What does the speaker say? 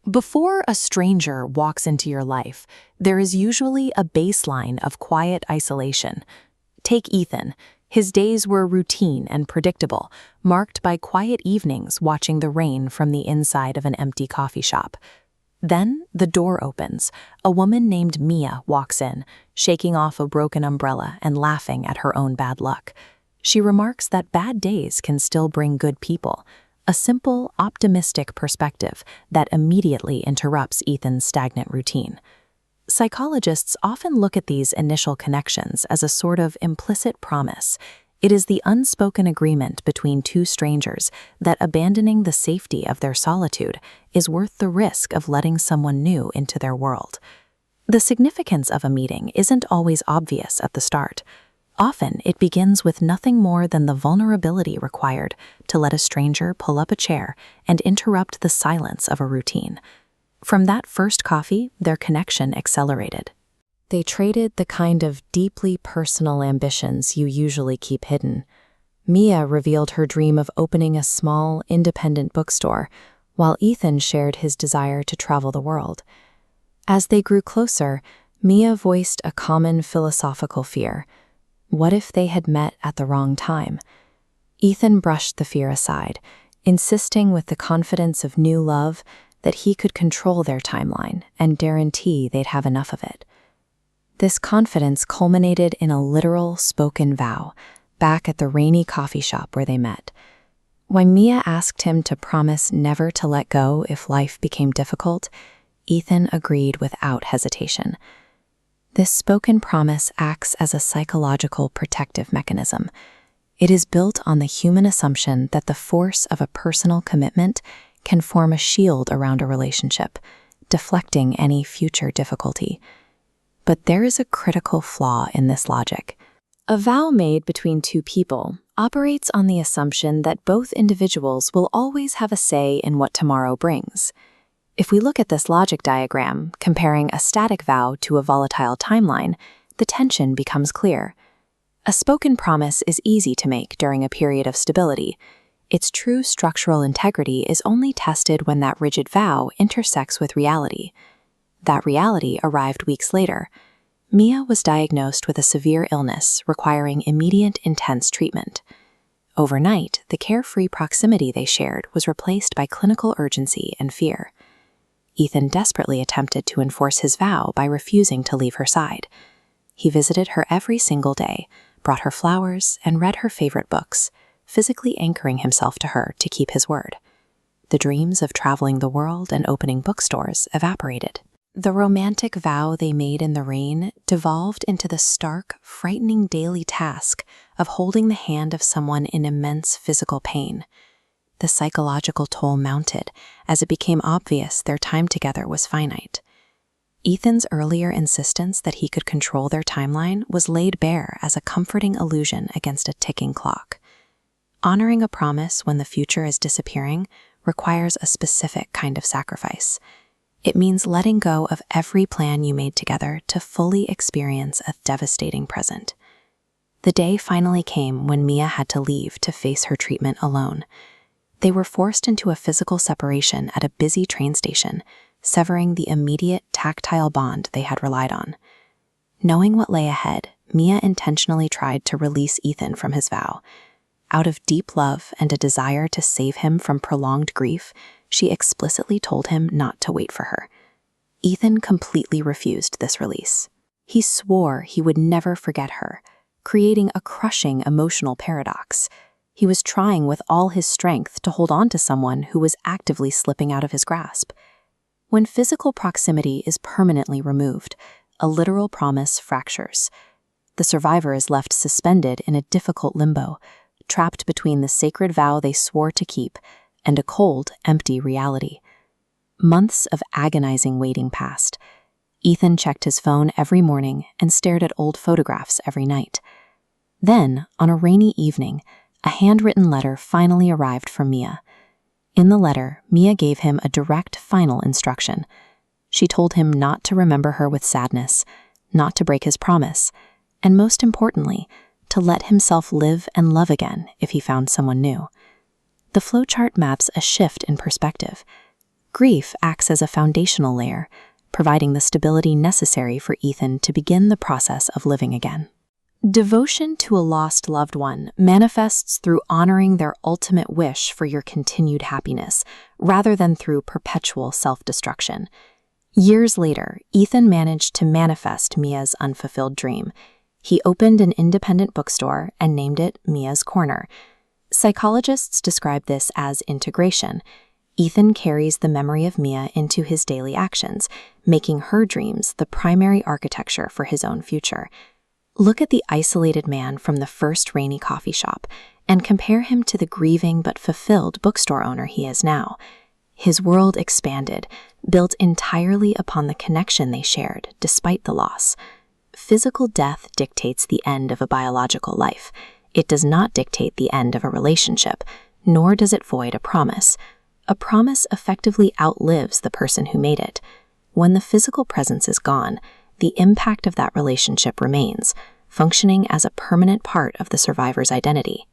Before a stranger walks into your life, there is usually a baseline of quiet isolation. Take Ethan. His days were routine and predictable, marked by quiet evenings watching the rain from the inside of an empty coffee shop. Then the door opens. A woman named Mia walks in, shaking off a broken umbrella and laughing at her own bad luck. She remarks that bad days can still bring good people. A simple, optimistic perspective that immediately interrupts Ethan's stagnant routine. Psychologists often look at these initial connections as a sort of implicit promise. It is the unspoken agreement between two strangers that abandoning the safety of their solitude is worth the risk of letting someone new into their world. The significance of a meeting isn't always obvious at the start. Often, it begins with nothing more than the vulnerability required to let a stranger pull up a chair and interrupt the silence of a routine. From that first coffee, their connection accelerated. They traded the kind of deeply personal ambitions you usually keep hidden. Mia revealed her dream of opening a small, independent bookstore, while Ethan shared his desire to travel the world. As they grew closer, Mia voiced a common philosophical fear. What if they had met at the wrong time? Ethan brushed the fear aside, insisting with the confidence of new love that he could control their timeline and guarantee they'd have enough of it. This confidence culminated in a literal spoken vow back at the rainy coffee shop where they met. When Mia asked him to promise never to let go if life became difficult, Ethan agreed without hesitation. This spoken promise acts as a psychological protective mechanism. It is built on the human assumption that the force of a personal commitment can form a shield around a relationship, deflecting any future difficulty. But there is a critical flaw in this logic. A vow made between two people operates on the assumption that both individuals will always have a say in what tomorrow brings. If we look at this logic diagram, comparing a static vow to a volatile timeline, the tension becomes clear. A spoken promise is easy to make during a period of stability. Its true structural integrity is only tested when that rigid vow intersects with reality. That reality arrived weeks later. Mia was diagnosed with a severe illness requiring immediate, intense treatment. Overnight, the carefree proximity they shared was replaced by clinical urgency and fear. Ethan desperately attempted to enforce his vow by refusing to leave her side. He visited her every single day, brought her flowers, and read her favorite books, physically anchoring himself to her to keep his word. The dreams of traveling the world and opening bookstores evaporated. The romantic vow they made in the rain devolved into the stark, frightening daily task of holding the hand of someone in immense physical pain. The psychological toll mounted as it became obvious their time together was finite. Ethan's earlier insistence that he could control their timeline was laid bare as a comforting illusion against a ticking clock. Honoring a promise when the future is disappearing requires a specific kind of sacrifice. It means letting go of every plan you made together to fully experience a devastating present. The day finally came when Mia had to leave to face her treatment alone. They were forced into a physical separation at a busy train station, severing the immediate tactile bond they had relied on. Knowing what lay ahead, Mia intentionally tried to release Ethan from his vow. Out of deep love and a desire to save him from prolonged grief, she explicitly told him not to wait for her. Ethan completely refused this release. He swore he would never forget her, creating a crushing emotional paradox. He was trying with all his strength to hold on to someone who was actively slipping out of his grasp. When physical proximity is permanently removed, a literal promise fractures. The survivor is left suspended in a difficult limbo, trapped between the sacred vow they swore to keep and a cold, empty reality. Months of agonizing waiting passed. Ethan checked his phone every morning and stared at old photographs every night. Then, on a rainy evening, a handwritten letter finally arrived from Mia. In the letter, Mia gave him a direct final instruction. She told him not to remember her with sadness, not to break his promise, and most importantly, to let himself live and love again if he found someone new. The flowchart maps a shift in perspective. Grief acts as a foundational layer, providing the stability necessary for Ethan to begin the process of living again. Devotion to a lost loved one manifests through honoring their ultimate wish for your continued happiness, rather than through perpetual self-destruction. Years later, Ethan managed to manifest Mia's unfulfilled dream. He opened an independent bookstore and named it Mia's Corner. Psychologists describe this as integration. Ethan carries the memory of Mia into his daily actions, making her dreams the primary architecture for his own future. Look at the isolated man from the first rainy coffee shop and compare him to the grieving but fulfilled bookstore owner he is now. His world expanded, built entirely upon the connection they shared, despite the loss. Physical death dictates the end of a biological life. It does not dictate the end of a relationship, nor does it void a promise. A promise effectively outlives the person who made it. When the physical presence is gone, the impact of that relationship remains, functioning as a permanent part of the survivor's identity.